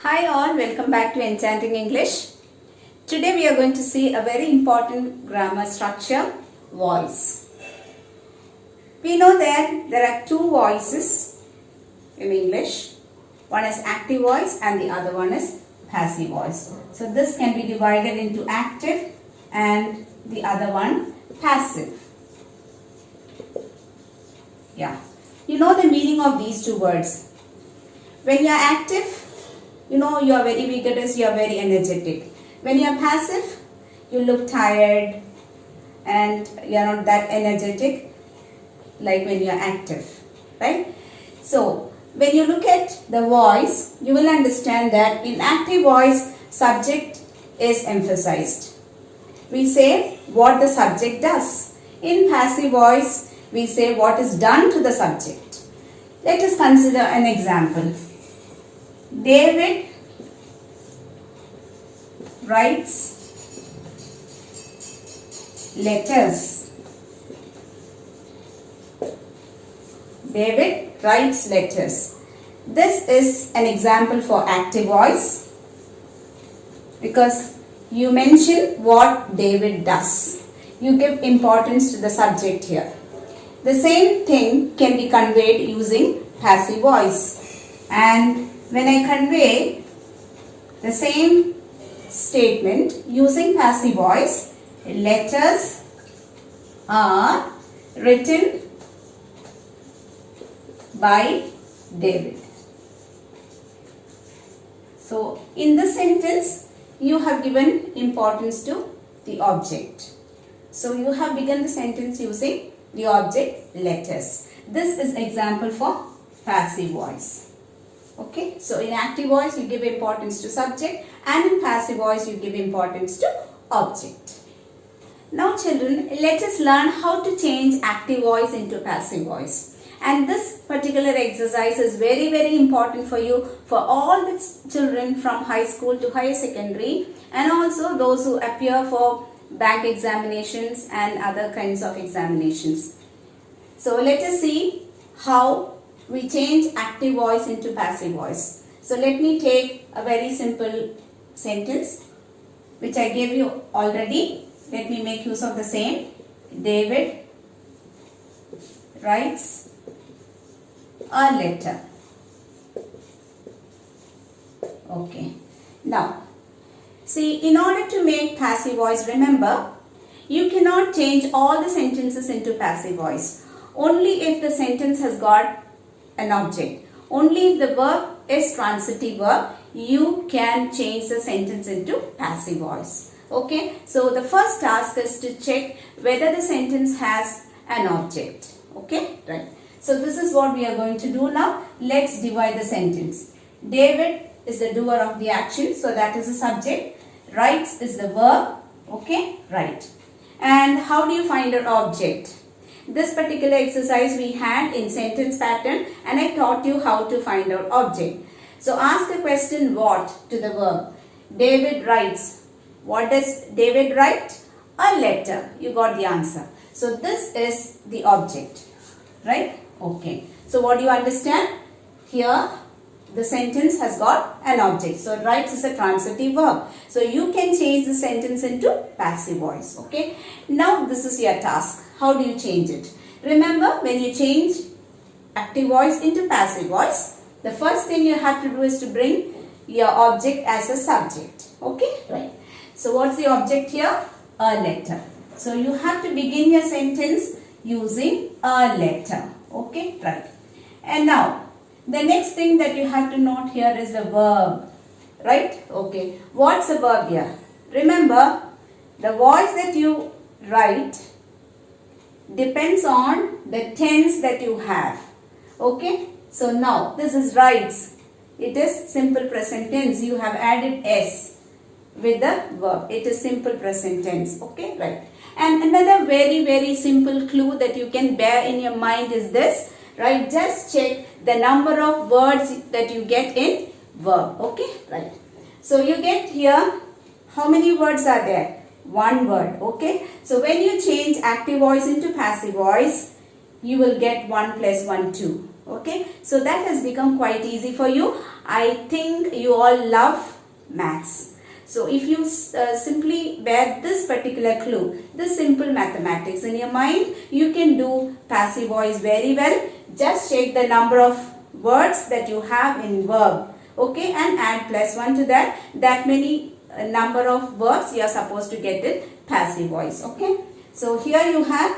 Hi all, welcome back to Enchanting English. Today we are going to see a very important grammar structure, voice. We know that there are two voices in English. One is active voice and the other one is passive voice. So this can be divided into active and the other one passive. Yeah, you know the meaning of these two words. When you are active, you know you are very vigorous, you are very energetic. When you are passive, you look tired and you are not that energetic like when you are active, right? So when you look at the voice, you will understand that in active voice, subject is emphasized. We say what the subject does. In passive voice, we say what is done to the subject. Let us consider an example. David writes letters. David writes letters. This is an example for active voice because you mention what David does. You give importance to the subject here. The same thing can be conveyed using passive voice. And when I convey the same statement using passive voice, letters are written by David. So in this sentence, you have given importance to the object. So you have begun the sentence using the object letters. This is example for passive voice. Okay, so in active voice you give importance to subject and in passive voice you give importance to object. Now children, let us learn how to change active voice into passive voice. And this particular exercise is very important for you, for all the children from high school to higher secondary and also those who appear for bank examinations and other kinds of examinations. So let us see how we change active voice into passive voice. So let me take a very simple sentence which I gave you already. Let me make use of the same. David writes a letter. Okay. Now, see, in order to make passive voice, remember, you cannot change all the sentences into passive voice. Only if the sentence has got an object. Only if the verb is transitive verb, you can change the sentence into passive voice. Okay, so the first task is to check whether the sentence has an object. Okay, right. So this is what we are going to do now. Let's divide the sentence. David is the doer of the action, so that is the subject. Writes is the verb. Okay, right. And how do you find an object? This particular exercise we had in sentence pattern and I taught you how to find out object. So ask the question what to the verb. David writes. What does David write? A letter. You got the answer. So this is the object. Right? Okay. So what do you understand? Here the sentence has got an object. So writes is a transitive verb. So you can change the sentence into passive voice. Okay. Now this is your task. How do you change it? Remember, when you change active voice into passive voice, the first thing you have to do is to bring your object as a subject. Okay, right. So what's the object here? A letter. So you have to begin your sentence using a letter. Okay, right. And now, the next thing that you have to note here is the verb. Right? Okay. What's the verb here? Remember, the voice that you write depends on the tense that you have. Okay. So now this is writes. It is simple present tense. You have added s with the verb. It is simple present tense. Okay. Right. And another very simple clue that you can bear in your mind is this. Right. Just check the number of words that you get in verb. Okay. Right. So you get here, how many words are there? One word. Okay. So when you change active voice into passive voice, you will get 1 plus 1, 2. Okay, so that has become quite easy for you. I think you all love maths. So if you simply bear this particular clue, this simple mathematics in your mind, you can do passive voice very well. Just check the number of words that you have in verb, okay, and add +1 to that. That many number of verbs you are supposed to get in passive voice, okay. So here you have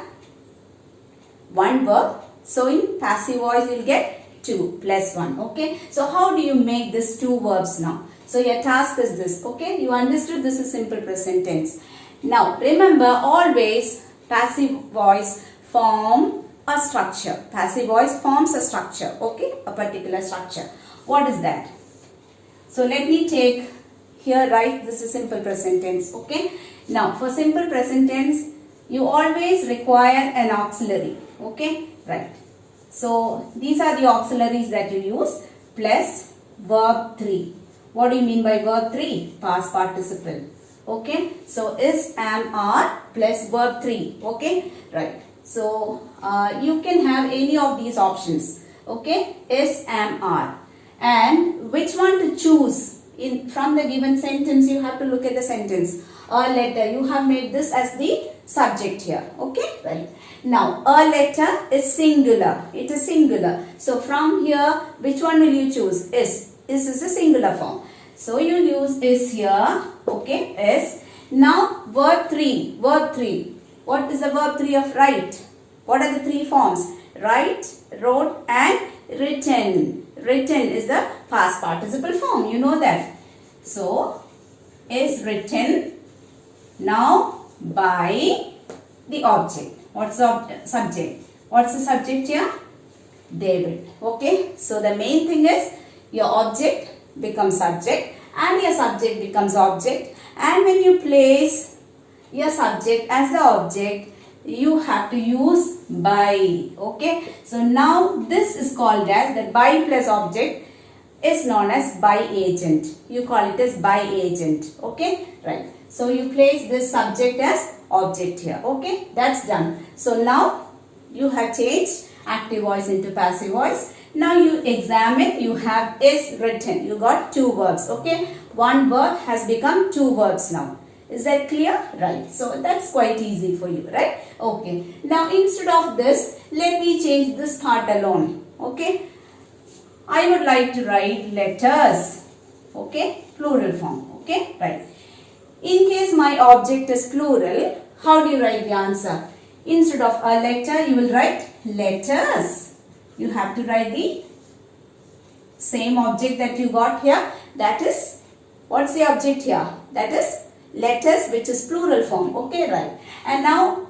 one verb. So in passive voice you will get 2 + 1, okay. So how do you make this 2 verbs now? So your task is this, okay. You understood this is simple present tense. Now remember, always passive voice form a structure. Passive voice forms a structure, okay, a particular structure. What is that? So let me take here, right, this is simple present tense, okay. Now for simple present tense, you always require an auxiliary, okay, right. So these are the auxiliaries that you use, plus verb 3. What do you mean by verb 3? Past participle, okay. So is, am, are plus verb 3, okay, right. So you can have any of these options, okay, is, am, are, and which one to choose in from the given sentence. You have to look at the sentence. A letter, you have made this as the subject here, okay, right. Now a letter is singular, it is singular. So from here, which one will you choose? Is a singular form. So you use is here, okay, is. Now verb 3, what is the verb 3 of write? What are the 3 forms? Write, wrote and written. Written is the past participle form, you know that. So is written now by the object. What's the subject? What's the subject here? David, okay. So the main thing is your object becomes subject and your subject becomes object, and when you place your subject as the object, you have to use by, okay. So now this is called as the by plus object is known as by agent. You call it as by agent, okay, right. So you place this subject as object here, okay, that's done. So now you have changed active voice into passive voice. Now you examine, you have is written, you got 2 verbs, okay. One verb has become 2 verbs now. Is that clear? Right. So that's quite easy for you, right? Okay. Now instead of this, let me change this part alone, okay. I would like to write letters, okay, plural form, okay, right. In case my object is plural, how do you write the answer? Instead of a letter, you will write letters. You have to write the same object that you got here. That is, what's the object here? That is letters, which is plural form, okay, right. And now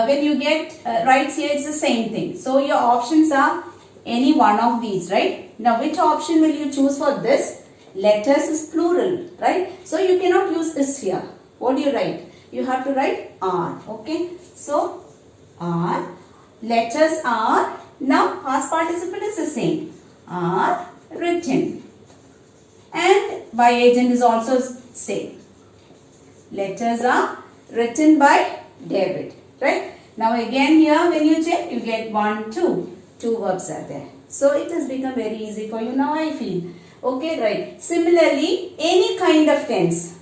when you get writes here, it's the same thing. So your options are any one of these, right. Now which option will you choose for this? Letters is plural, right. So you cannot use is here. What do you write? You have to write are, okay. So are, letters are. Now past participle is the same, are written, and by agent is also same. Letters are written by David, right. Now again here when you check, you get 1, 2 verbs are there. So it has become very easy for you now, I feel, okay, right. Similarly, any kind of tense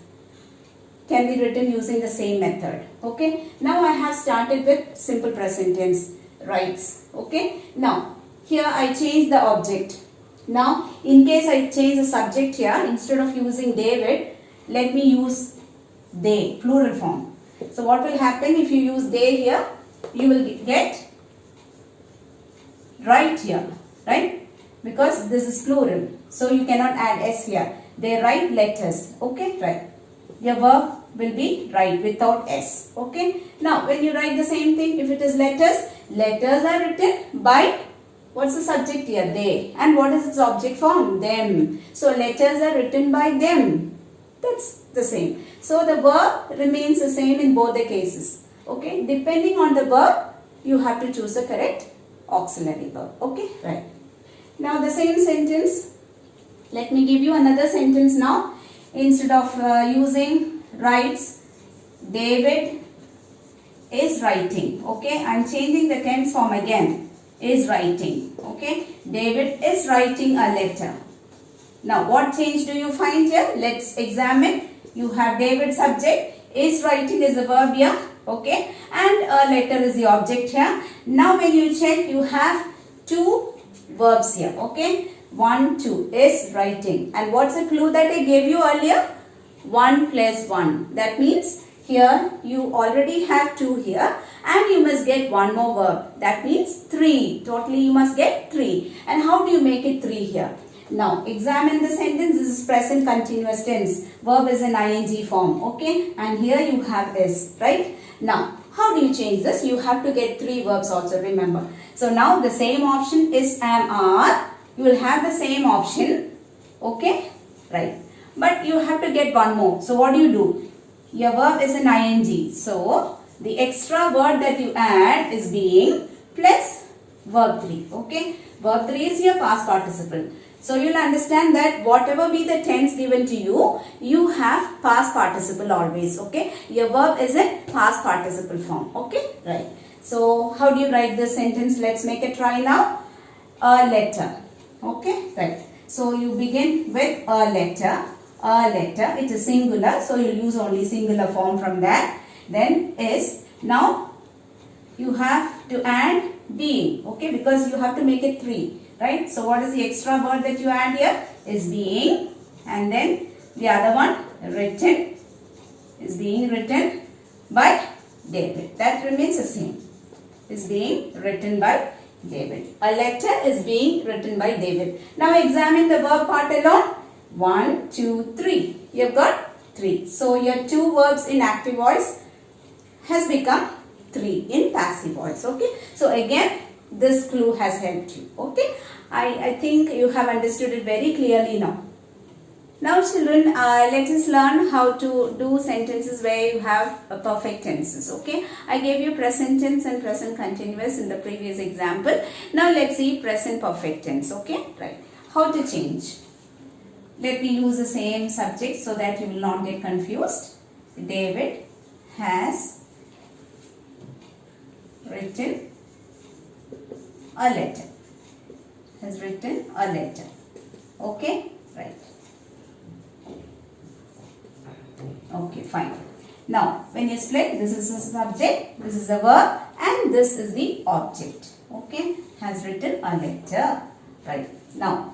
can be written using the same method, okay. Now I have started with simple present tense, writes, okay. Now here I change the object. Now in case I change the subject here, instead of using David, let me use they, plural form. So what will happen if you use they here? You will get write here, right, because this is plural. So you cannot add s here. They write letters, okay, right. Your verb will be write without s, okay. Now when you write the same thing, if it is letters, letters are written by, what's the subject here? They. And what is its object form? Them. So letters are written by them. That's the same. So the verb remains the same in both the cases, okay. Depending on the verb, you have to choose the correct auxiliary verb, okay, right. Now the same sentence, let me give you another sentence now. Instead of using writes, David is writing, okay. I am changing the tense form again. is writing. Okay, David is writing a letter. Now, what change do you find here? Let's examine. You have David subject, is writing is the verb here. Okay, and a letter is the object here. Now, when you check, you have two verbs here. Okay, 1, 2 is writing. And what's the clue that I gave you earlier? 1 plus 1. That means here you already have 2 here and you must get one more verb. That means 3. Totally you must get 3. And how do you make it 3 here? Now examine the sentence. This is present continuous tense. Verb is in ing form. Okay. And here you have is. Right. Now how do you change this? You have to get 3 verbs also, remember. So now the same option is am, are. You will have the same option. Okay. Right. But you have to get one more. So what do? Your verb is an ing. So the extra word that you add is being plus verb 3. Okay. Verb 3 is your past participle. So you will understand that whatever be the tense given to you, you have past participle always. Okay. Your verb is in past participle form. Okay. Right. So how do you write this sentence? Let's make a try now. A letter. Okay. Right. So you begin with a letter. A letter, it is singular, so you will use only singular form from that. Then is, now you have to add being, okay, because you have to make it 3, right? So what is the extra word that you add here? Is being, and then the other one, written, is being written by David. That remains the same, is being written by David. A letter is being written by David. Now examine the verb part alone. 1, 2, 3. You have got 3. So your 2 verbs in active voice has become 3 in passive voice. Okay. So again, this clue has helped you. Okay. I think you have understood it very clearly now. Now children, let us learn how to do sentences where you have perfect tenses. Okay. I gave you present tense and present continuous in the previous example. Now let's see present perfect tense. Okay. Right. How to change? Let me use the same subject so that you will not get confused. David has written a letter. Has written a letter. Okay? Right. Okay, fine. Now, when you split, this is the subject, this is the verb, and this is the object. Okay? Has written a letter. Right. Now,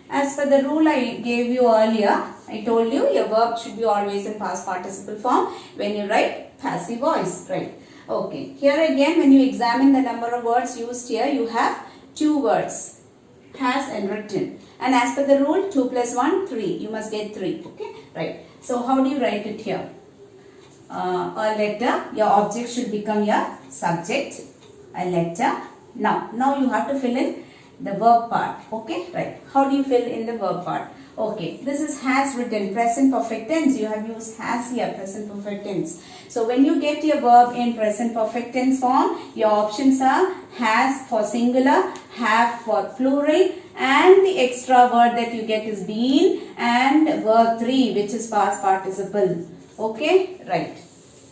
as per the rule I gave you earlier, I told you your verb should be always in past participle form when you write passive voice. Right. Okay. Here again, when you examine the number of words used here, you have 2 words. Has and written. And as per the rule, 2 plus 1, 3. You must get 3. Okay. Right. So how do you write it here? A letter. Your object should become your subject. A letter. Now you have to fill in the verb part. Okay, right. How do you fill in the verb part? Okay, this is has written, present perfect tense. You have used has here, present perfect tense. So when you get your verb in present perfect tense form, your options are has for singular, have for plural, and the extra word that you get is been, and verb 3, which is past participle. Okay, right.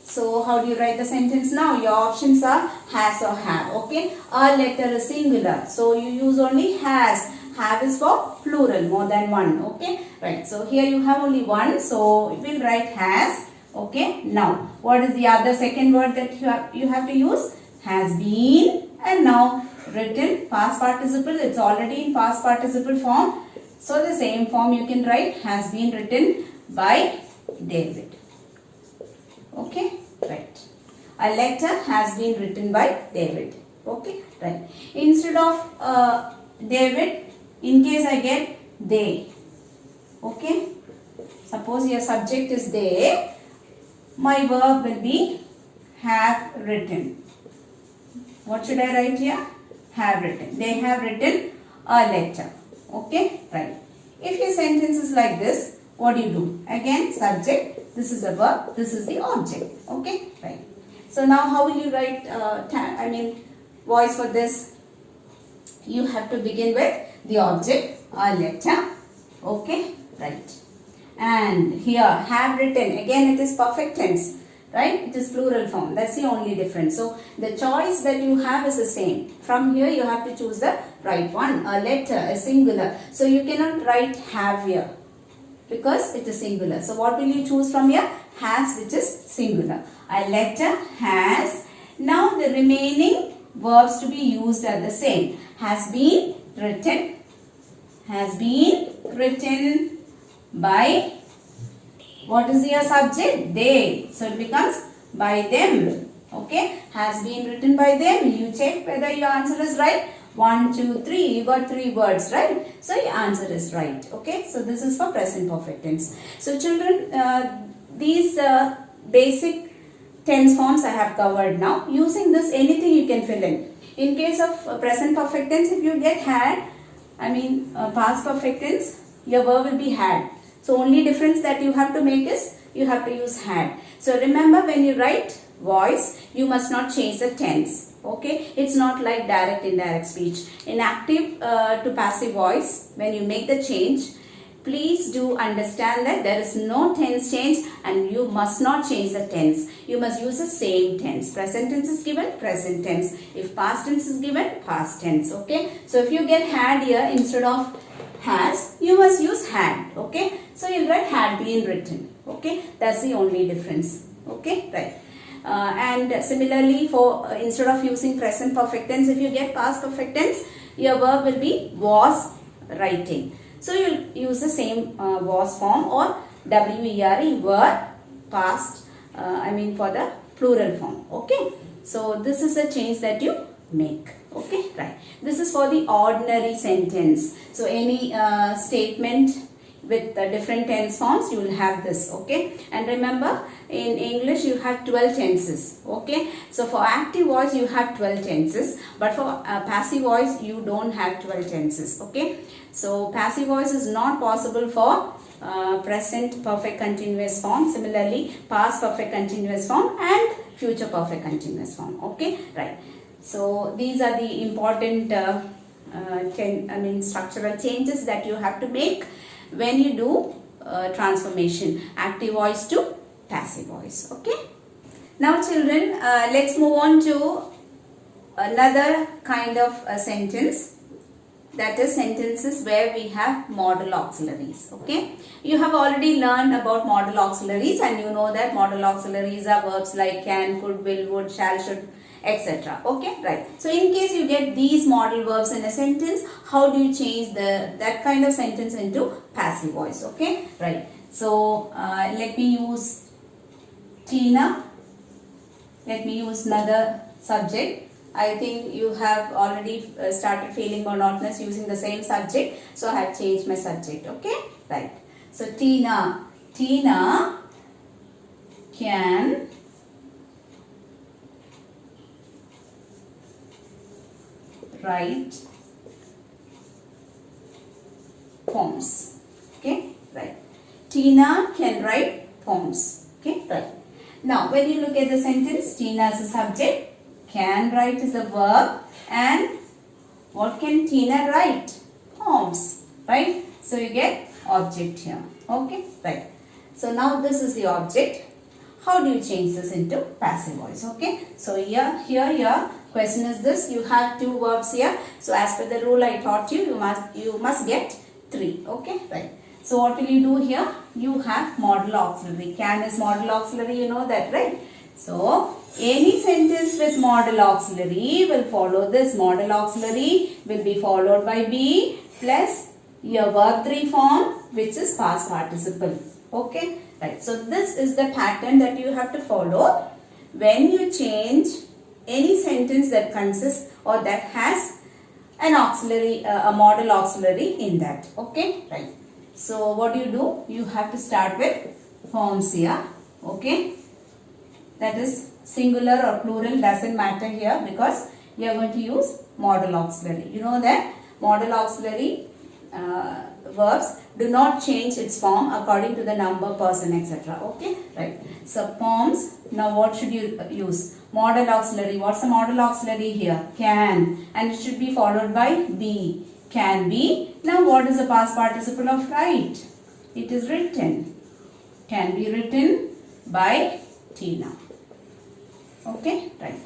So how do you write the sentence now? Your options are has or have. Okay. A letter is singular. So you use only has. Have is for plural, more than one. Okay. Right. So here you have only one. So we'll write has. Okay. Now what is the other second word that you have to use? Has been. And now written past participle. It's already in past participle form. So the same form you can write has been written by David. Okay, right. A letter has been written by David. Okay, right. Instead of David, in case I get they. Okay. Suppose your subject is they. My verb will be have written. What should I write here? Have written. They have written a letter. Okay, right. If your sentence is like this, what do? Again, subject. This is a verb, this is the object. Okay, right. So now how will you write, voice for this? You have to begin with the object, a letter. Okay, right. And here, have written. Again, it is perfect tense. right? It is plural form. That's the only difference. So the choice that you have is the same. From here you have to choose the right one. A letter, a singular. So you cannot write have here because it is singular. So what will you choose from here? Has, which is singular. A letter has. Now the remaining verbs to be used are the same. Has been written. Has been written by, what is your subject? They. So it becomes by them. Okay. Has been written by them. You check whether your answer is right. 1, 2, 3. You got 3 words, right? So your answer is right. Okay. So this is for present perfect tense. So children, these basic tense forms I have covered now. Using this, anything you can fill in. In case of present perfect tense, if you get had, past perfect tense, your verb will be had. So only difference that you have to make is you have to use had. So remember, when you write voice, you must not change the tense. Okay, it's not like direct indirect speech. In active to passive voice, when you make the change, please do understand that there is no tense change and you must not change the tense. You must use the same tense. Present tense is given, present tense. If past tense is given, past tense. Okay. So if you get had here instead of has, you must use had. Okay. So you'll write had been written. Okay. That's the only difference. Okay. Right. And similarly, for instead of using present perfect tense, if you get past perfect tense, your verb will be was writing. So you'll use the same was form or WERE, were, past, for the plural form. Okay. So this is the change that you make. Okay. Right. This is for the ordinary sentence. So any statement with different tense forms, you will have this. Okay. And remember, in English you have 12 tenses. Okay. So for active voice you have 12 tenses, but for passive voice you don't have 12 tenses. Okay. So passive voice is not possible for present perfect continuous form. Similarly, past perfect continuous form and future perfect continuous form. Okay. Right. So these are the important structural changes that you have to make when you do transformation, active voice to passive voice. Okay. Now children, let's move on to another kind of sentence, that is sentences where we have modal auxiliaries. Okay. You have already learned about modal auxiliaries and you know that modal auxiliaries are verbs like can, could, will, would, shall, should, etc. Okay. Right. So in case you get these modal verbs in a sentence, how do you change that kind of sentence into passive voice? Okay. Right. So let me use Tina. Let me use another subject. I think you have already started feeling monotonous using the same subject. So I have changed my subject. Okay. Right. So Tina can write poems. Okay. Right. Tina can write poems. Okay. Right. Now when you look at the sentence, Tina is a subject, can write is a verb, and what can Tina write? Poems. Right. So you get object here. Okay. Right. So now this is the object. How do you change this into passive voice? Okay. So here question is this. You have 2 verbs here. So as per the rule I taught you, you must get 3. Okay. Right. So what will you do here? You have modal auxiliary. Can is modal auxiliary. You know that, right? So any sentence with modal auxiliary will follow this. Modal auxiliary will be followed by be plus your verb 3 form, which is past participle. Okay. Right. So this is the pattern that you have to follow when you change any sentence that consists or that has an auxiliary, a modal auxiliary in that. Okay. Right. So what do? You have to start with forms here. Okay. That is singular or plural doesn't matter here because you are going to use modal auxiliary. You know that modal auxiliary verbs do not change its form according to the number, person, etc. Okay. Right. So poems. Now what should you use? Modal auxiliary. What's the modal auxiliary here? Can. And it should be followed by be. Can be. Now what is the past participle of write? It is written. Can be written by Tina. Okay, right.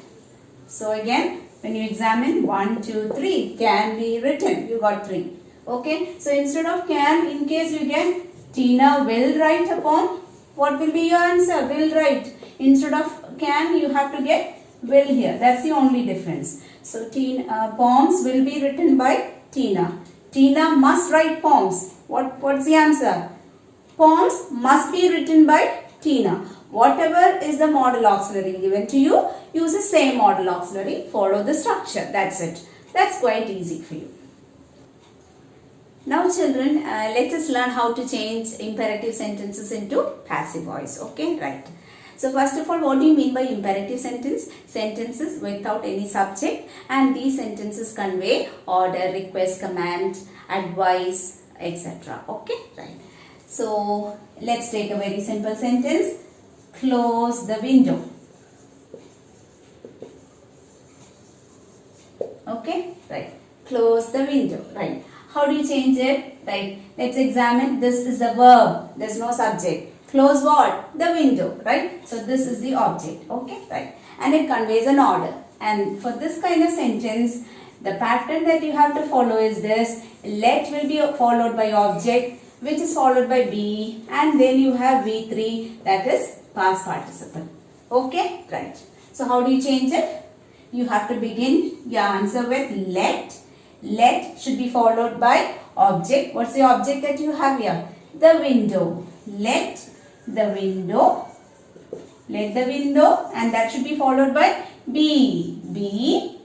So again, when you examine 1, 2, 3, can be written. You got 3. Okay, so instead of can, in case you get Tina will write a poem, what will be your answer? Will write. Instead of can, you have to get will here. That's the only difference. So poems will be written by Tina. Tina must write poems. What's the answer? Poems must be written by Tina. Whatever is the model auxiliary given to you, use the same model auxiliary, follow the structure. That's it. That's quite easy for you. Now children, let us learn how to change imperative sentences into passive voice. Okay, right. So first of all, what do you mean by imperative sentence? Sentences without any subject, and these sentences convey order, request, command, advice, etc. Okay, right. So let's take a very simple sentence. Close the window. Okay, right. Close the window. Right. How do you change it? Right. Let's examine. This is the verb. There's no subject. Close what? The window. Right. So this is the object. Okay, right. And it conveys an order. And for this kind of sentence, the pattern that you have to follow is this. Let will be followed by object, which is followed by be, and then you have V3, that is past participle. Okay, right. So how do you change it? You have to begin your answer with let. Let should be followed by object. What's the object that you have here? The window. Let the window. Let the window, and that should be followed by be. Be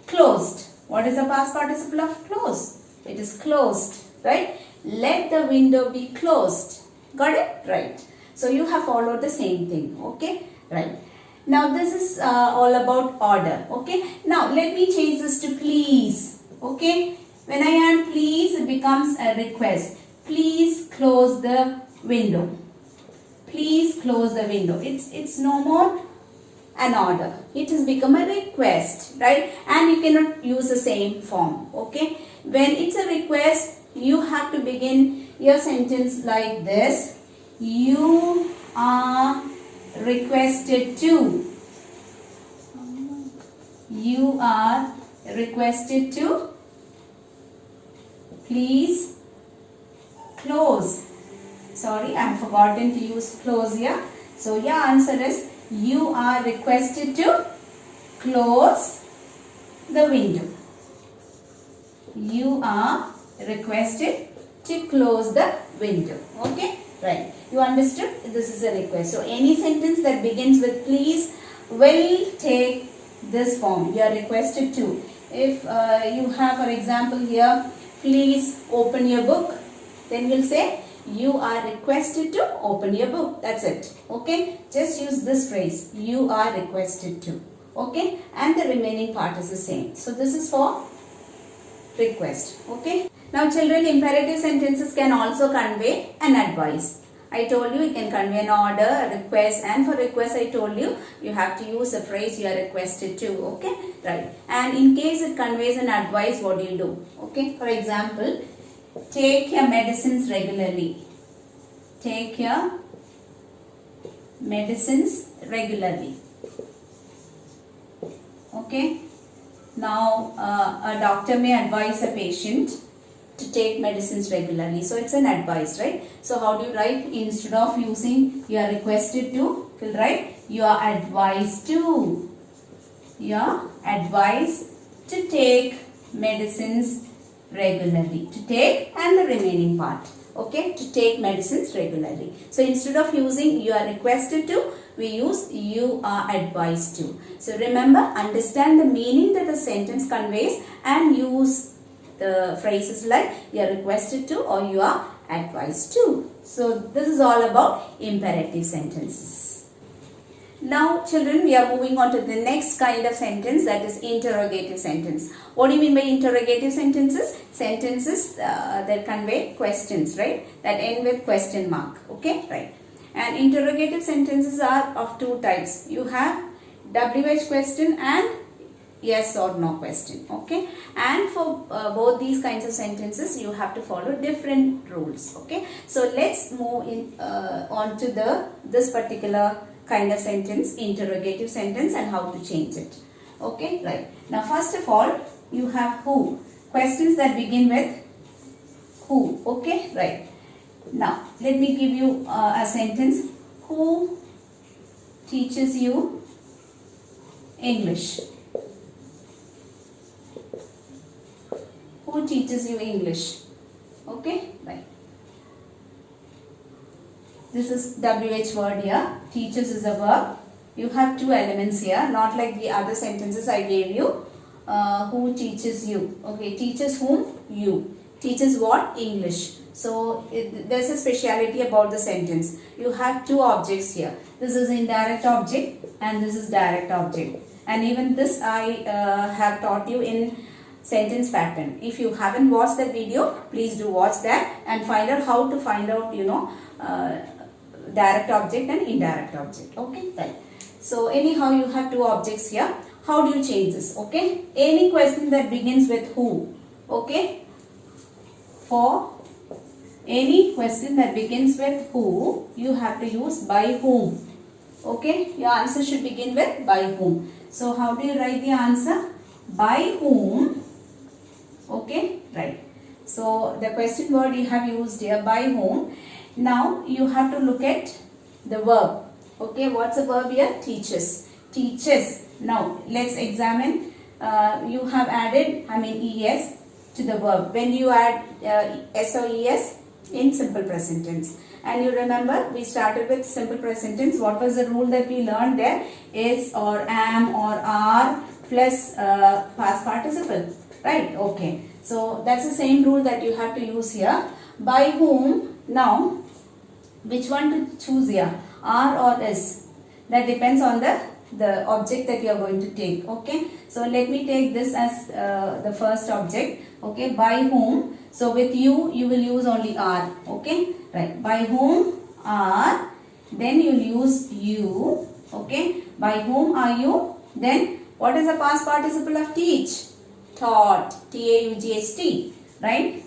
closed. What is the past participle of close? It is closed, right? Let the window be closed. Got it? Right. So you have followed the same thing. Okay? Right. Now this is all about order. Okay? Now let me change this to please. Okay? When I add please, it becomes a request. Please close the window. Please close the window. It's no more an order. It has become a request, right? And you cannot use the same form. Okay? When it's a request, you have to begin your sentence like this. You are requested to. You are requested to please close. Sorry, I have forgotten to use close here. So your answer is you are requested to close the window. You are requested to close the window. Okay, right. You understood? This is a request. So any sentence that begins with please will take this form. You are requested to. If you have, for example, here, please open your book, then we'll say you are requested to open your book. That's it. Okay. Just use this phrase. You are requested to. Okay. And the remaining part is the same. So this is for request. Okay. Now children, imperative sentences can also convey an advice. I told you it can convey an order, a request, and for request I told you you have to use a phrase you are requested to. Okay, right. And in case it conveys an advice, what do you do? Okay, for example, take your medicines regularly. Take your medicines regularly. Okay. Now a doctor may advise a patient to take medicines regularly. So it's an advice, right? So how do you write? Instead of using you are requested to, you'll write you are advised to. You are advised to take medicines regularly. To take and the remaining part. Okay, to take medicines regularly. So instead of using you are requested to, we use you are advised to. So remember, understand the meaning that the sentence conveys and use the phrases like you are requested to or you are advised to. So this is all about imperative sentences. Now children, we are moving on to the next kind of sentence, that is interrogative sentence. What do you mean by interrogative sentences? Sentences that convey questions, right? That end with question mark. Okay, right. And interrogative sentences are of two types. You have WH question and yes or no question. Okay, and for both these kinds of sentences you have to follow different rules. Okay, so let's move in on to this particular kind of sentence, interrogative sentence, and how to change it. Okay, right. Now first of all, you have who. Questions that begin with who. Okay, right. Now let me give you a sentence. Who teaches you English? Who teaches you English? Okay, right. This is WH word here. Teaches is a verb. You have two elements here, not like the other sentences I gave you. Who teaches you? Okay, teaches whom? You. Teaches what? English. So there's a speciality about the sentence. You have two objects here. This is indirect object and this is direct object. And even this I have taught you in sentence pattern. If you haven't watched that video, please do watch that and find out how to find out, direct object and indirect object. Okay, right. So anyhow, you have two objects here. How do you change this? Okay, any question that begins with who. Okay, for any question that begins with who, you have to use by whom. Okay, your answer should begin with by whom. So how do you write the answer? By whom. Okay, right. So the question word you have used here, by whom. Now you have to look at the verb. Okay, what's the verb here? Teaches. Teaches. Now let's examine. You have added, es to the verb. When you add s or es in simple present tense. And you remember we started with simple present tense. What was the rule that we learned there? Is or am or are plus past participle. Right? Okay. So that's the same rule that you have to use here. By whom? Now, which one to choose here? Are or is? That depends on the object that you are going to take. Okay. So let me take this as the first object. Okay. By whom? So with you, you will use only are. Okay. Right. By whom are? Then you will use you. Okay. By whom are you? Then what is the past participle of teach? Taught. T-A-U-G-H-T. Right.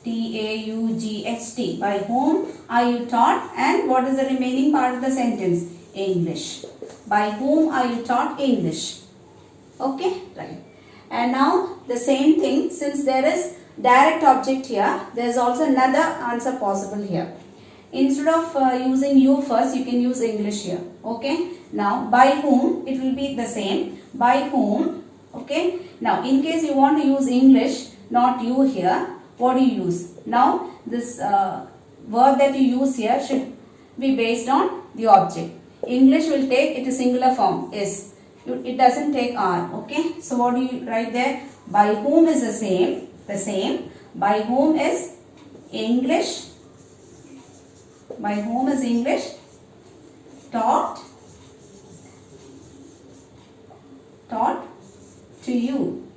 T-A-U-G-H-T. By whom are you taught? And what is the remaining part of the sentence? English. By whom are you taught English? Okay, right. And now the same thing, since there is direct object here, there is also another answer possible here. Instead of using you first, you can use English here. Okay. Now by whom, it will be the same. By whom. Okay. Now in case you want to use English, not you here, what do you use? Now this verb that you use here should be based on the object. English will take it to singular form, is. It doesn't take are. Okay. So what do you write there? By whom is the same. The same. By whom is English. By whom is English taught to you.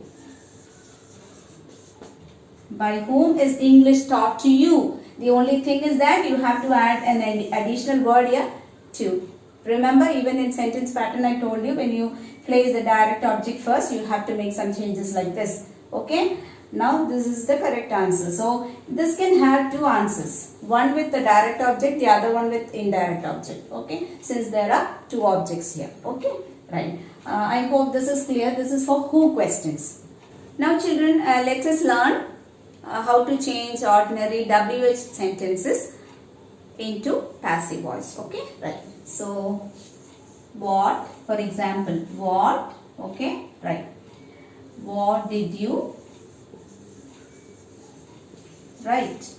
By whom is English taught to you? The only thing is that you have to add an additional word here, to. Remember, even in sentence pattern I told you, when you place the direct object first, you have to make some changes like this. Okay. Now this is the correct answer. So this can have two answers. One with the direct object, the other one with indirect object. Okay. Since there are two objects here. Okay. Right. I hope this is clear. This is for who questions. Now children, let us learn how to change ordinary WH sentences into passive voice. Okay. Right. So what, for example, what, okay, right. What did you write?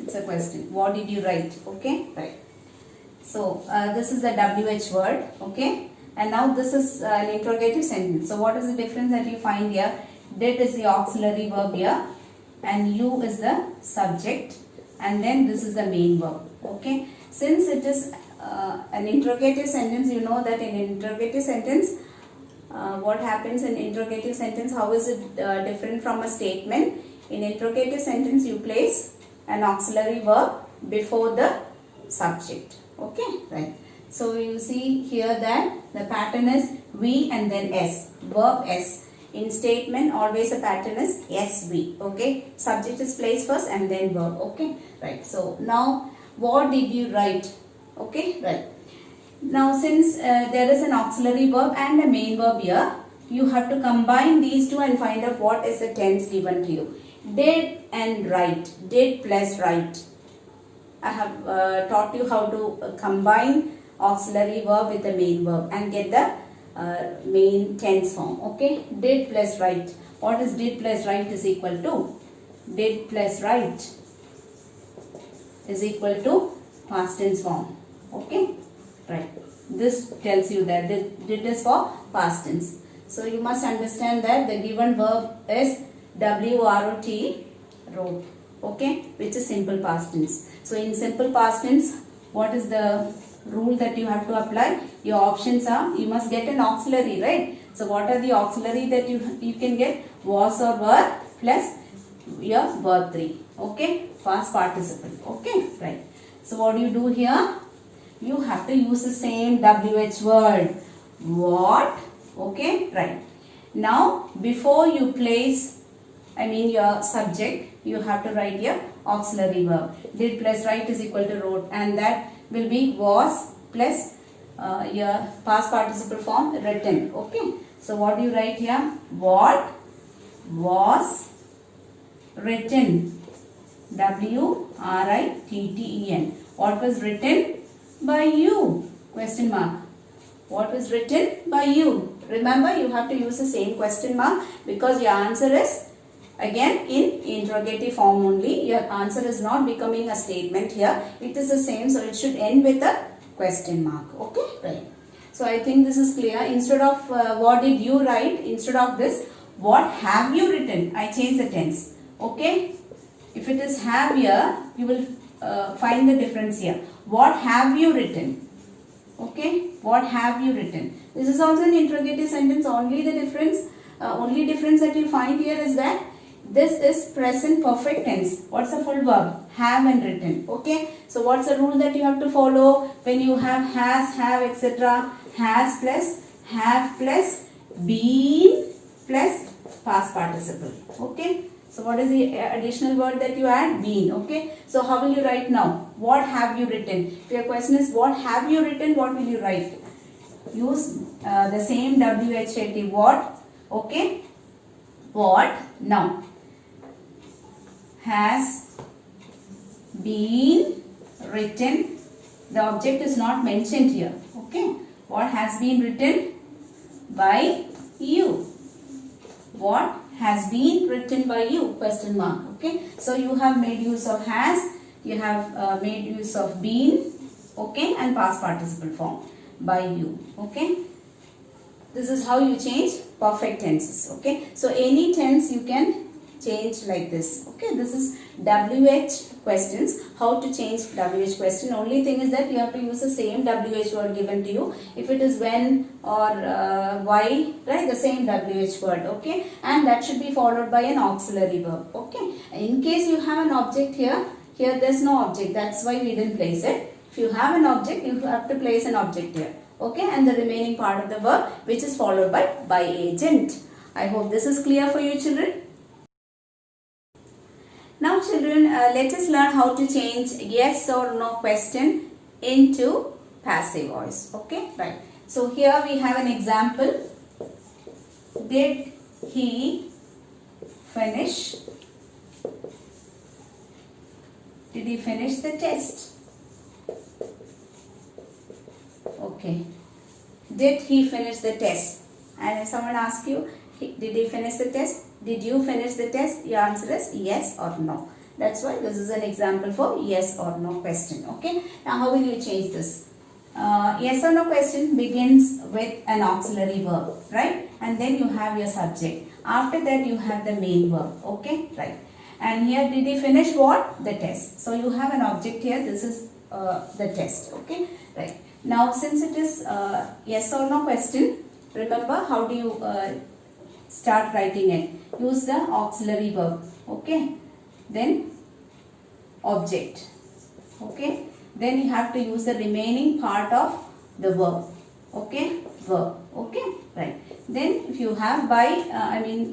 It's a question. What did you write? Okay, right. So this is the WH word, okay. And now this is an interrogative sentence. So what is the difference that you find here? Did is the auxiliary verb here and you is the subject, and then this is the main verb, okay. Since it is an interrogative sentence, you know that in interrogative sentence, what happens in interrogative sentence, how is it different from a statement? In interrogative sentence, you place an auxiliary verb before the subject. Okay, right. So you see here that the pattern is we and then s, verb s. In statement, always the pattern is SV. Okay, subject is placed first and then verb. Okay, right. So now, what did you write? Okay, right. Now since there is an auxiliary verb and a main verb here, you have to combine these two and find out what is the tense given to you. Did and write. Did plus write. I have taught you how to combine auxiliary verb with the main verb and get the main tense form. Okay. Did plus write. What is did plus write is equal to? Did plus write is equal to past tense form. Okay. Right. This tells you that did is for past tense. So you must understand that the given verb is WROT, wrote. Okay. Which is simple past tense. So in simple past tense, what is the rule that you have to apply? Your options are, you must get an auxiliary, right? So what are the auxiliary that you can get? Was or were plus your verb 3. Okay. Past participle. Okay. Right. So what do you do here? You have to use the same WH word. What? Okay. Right. Now before you place your subject, you have to write your auxiliary verb. Did plus write is equal to wrote, and that will be was plus your past participle form written. Okay. So what do you write here? What was written? WRITTEN. What was written by you? Question mark. What was written by you? Remember, you have to use the same question mark because your answer is again in interrogative form only. Your answer is not becoming a statement here. It is the same, so it should end with a question mark. Okay, right. So I think this is clear. Instead of what did you write, instead of this, what have you written? I change the tense. Okay. If it is have here, you will find the difference here. What have you written? Okay. What have you written? This is also an interrogative sentence. Only difference that you find here is that this is present perfect tense. What's the full verb? Have and written. Okay. So what's the rule that you have to follow when you have has, have, etc.? Has plus have plus been plus past participle. Okay. So what is the additional word that you add? Been. Okay. So how will you write now? What have you written? If your question is what have you written, what will you write? Use the same WHAT. What? Okay. What? Now. Has been written. The object is not mentioned here. Okay. What has been written by you? What has been written by you? Question mark. Okay. So you have made use of has. You have made use of been. Okay. And past participle form by you. Okay. This is how you change perfect tenses. Okay. So any tense you can change like this. Okay. This is WH questions. How to change WH question. Only thing is that you have to use the same WH word given to you. If it is when or why, right, the same WH word. Okay. And that should be followed by an auxiliary verb. Okay. In case you have an object here there's no object. That's why we didn't place it. If you have an object, you have to place an object here. Okay. And the remaining part of the verb which is followed by agent. I hope this is clear for you, children. Now children, let us learn how to change yes or no question into passive voice. Okay, right. So here we have an example. Did he finish? Did he finish the test? Okay. Did he finish the test? And if someone asks you, did he finish the test? Did you finish the test? Your answer is yes or no. That's why this is an example for yes or no question. Okay. Now how will you change this? Yes or no question begins with an auxiliary verb, right? And then you have your subject. After that you have the main verb. Okay. Right. And here did he finish what? The test. So you have an object here. This is the test. Okay. Right. Now since it is yes or no question, remember how do you start writing it? Use the auxiliary verb. Okay. Then object. Okay. Then you have to use the remaining part of the verb. Okay. Verb. Okay. Right. Then if you have by,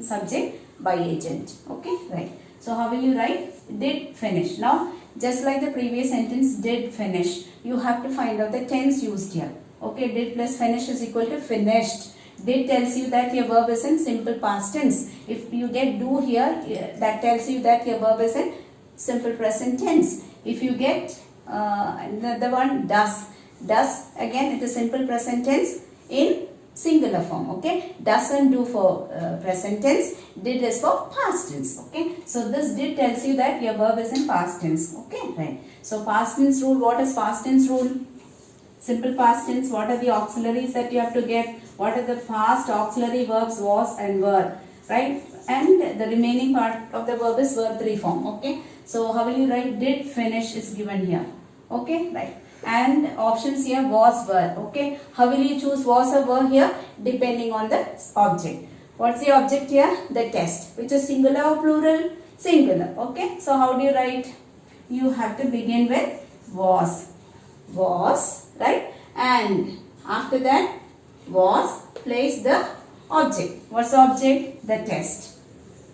subject, by agent. Okay. Right. So how will you write? Did finish. Now just like the previous sentence, did finish, you have to find out the tense used here. Okay, did plus finish is equal to finished. Did tells you that your verb is in simple past tense. If you get do here, that tells you that your verb is in simple present tense. If you get the one does again it is simple present tense in singular form. Okay, doesn't do for present tense, did is for past tense. Okay, so this did tells you that your verb is in past tense. Okay, right. So past tense rule, what is past tense rule? Simple past tense, what are the auxiliaries that you have to get? What are the past auxiliary verbs was and were, right? And the remaining part of the verb is verb 3 form. Okay, so how will you write? Did finish is given here. Okay, right. And options here was, were. Okay, how will you choose was or were here? Depending on the object. What's the object here? The test, which is singular or plural? Singular. Okay, so how do you write? You have to begin with was, right? And after that was, place the object. What's the object? The test.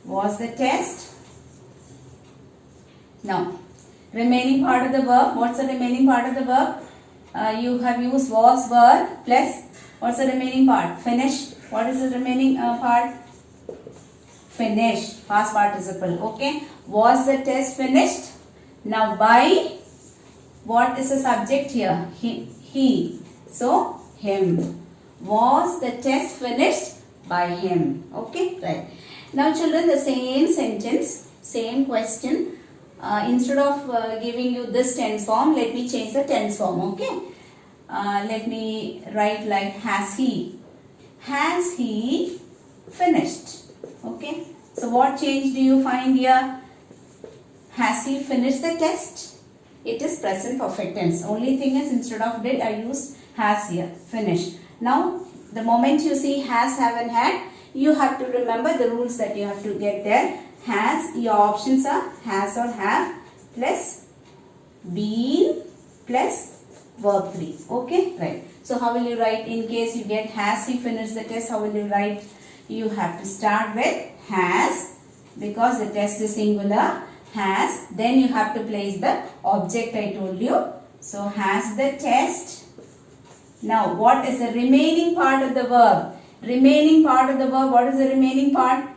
Was the test. Now, remaining part of the verb. What's the remaining part of the verb? You have used was, were plus what's the remaining part? Finish. What is the remaining part? Finish. Past participle. Okay. Was the test finished? Now by what is the subject here? He. So him. Was the test finished? By him. Okay. Right. Now children, the same sentence, same question. Instead of giving you this tense form, let me change the tense form. Okay. Let me write like has he. Has he finished? Okay. So what change do you find here? Has he finished the test? It is present perfect tense. Only thing is instead of did I used has here. Finished. Now the moment you see has, have and had, you have to remember the rules that you have to get there. Has, your options are has or have plus been plus verb 3. Okay, right. So how will you write in case you get has he finished the test? How will you write? You have to start with has because the test is singular. Has, then you have to place the object I told you. So has the test. Now what is the remaining part of the verb? Remaining part of the verb, what is the remaining part?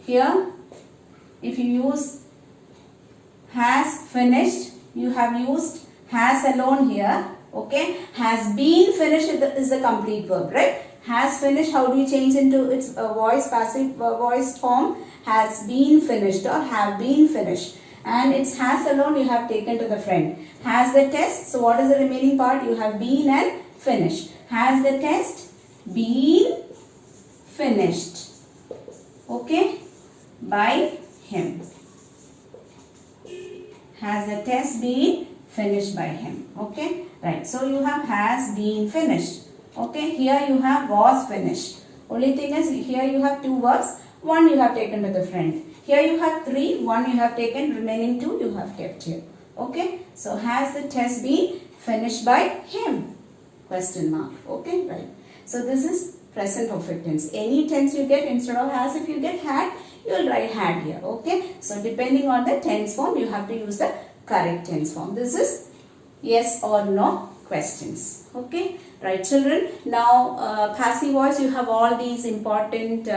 Here, if you use has finished, you have used has alone here. Okay, has been finished is the complete verb, right? Has finished, how do you change into its voice, passive voice form? Has been finished or have been finished. And it's has alone you have taken to the front. Has the test, so what is the remaining part? You have been and finished. Has the test been finished? Okay, by him. Has the test been finished by him? Okay, right. So you have has been finished. Okay, here you have was finished. Only thing is here you have two verbs. One you have taken to the front. Here you have 3. One you have taken. Remaining 2 you have kept here. Okay, so has the test been finished by him? Question mark. Okay, right. So this is present perfect tense. Any tense you get instead of has, if you get had, you will write had here. Okay, so depending on the tense form, you have to use the correct tense form. This is yes or no questions. Okay, right children. Now passive voice, you have all these important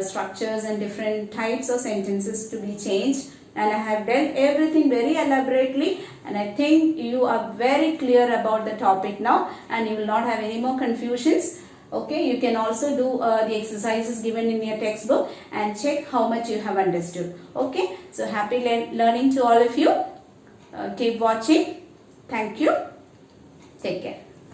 structures and different types of sentences to be changed, and I have dealt everything very elaborately, and I think you are very clear about the topic now and you will not have any more confusions. Okay, you can also do the exercises given in your textbook and check how much you have understood. Okay, so happy learning to all of you. Keep watching. Thank you. Take care.